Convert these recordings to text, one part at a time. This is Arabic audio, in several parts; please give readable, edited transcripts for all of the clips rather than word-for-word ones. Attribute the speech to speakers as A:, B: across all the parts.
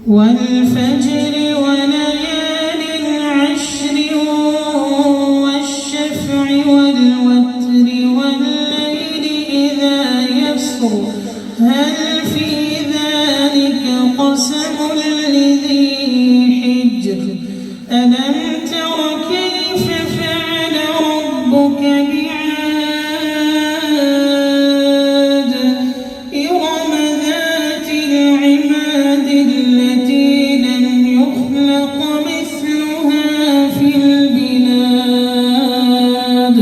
A: والفجر وليال عشر والشفع والوتر والليل إذا يسر هل في ذلك قسم لذي حجر ألم تر كيف فعل ربك بعاد إرم ذات العماد التي لم يخلق مثلها في البلاد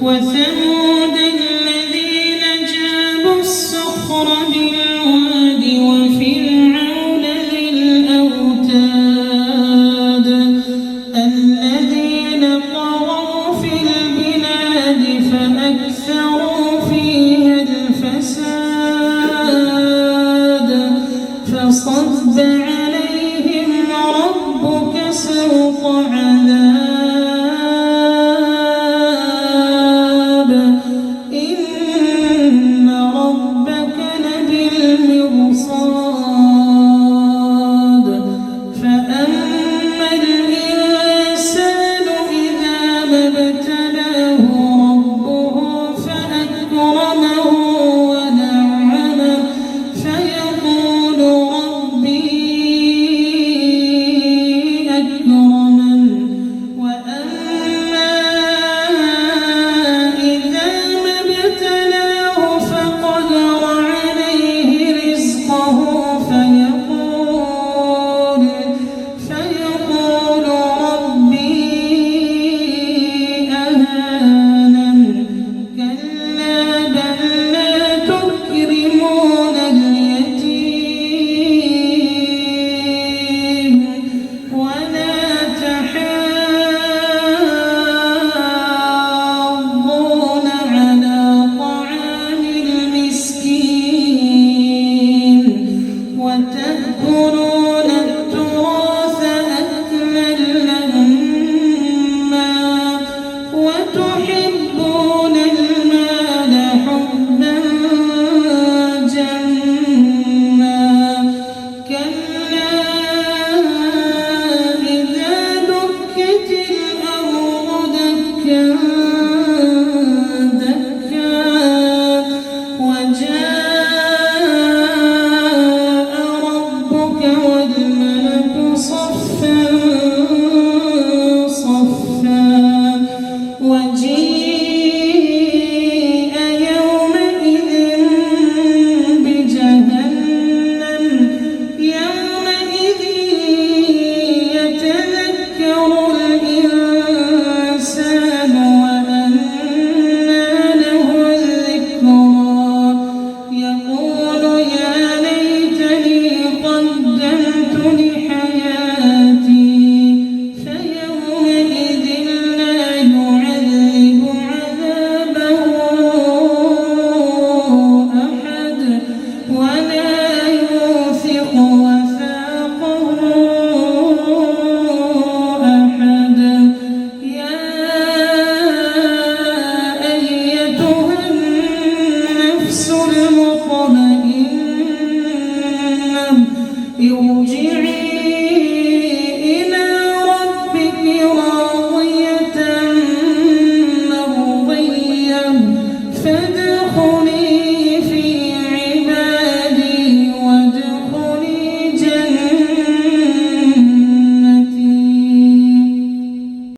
A: وثمود الذين جابوا الصخر بالواد وفرعون ذي الأوتاد الذين طغوا في البلاد فأكثروا فيها الفساد فصب عليهم ربك سوط عذاب إن ربك لبالمرصاد فأما الإنسان إذا ما ابتلاه ربه فأكرمه ونعمه فيقول ربي أكرمن وأما إذا ما ابتلاه فقدر عليه رزقه فيقول ربي أهانن كلا بل لا تكرمون اليتيم ولا تحاضون على طعام المسكين وتأكلون التراث أكلا لما وتحبون المال حبا جما كلا إذا دكت الأرض دكا دكا وجاء ربك والملك صفا صفا وجيء يومئذ بجهنم يومئذ يتذكر الإنسان وأنى له الذكرى يقول يا ليتني قدمت لحياتي فيومئذ لا يعذب عذابه أحد ولا يوثق وثاقه أحد يا أيتها النفس المطمئنة ارجعي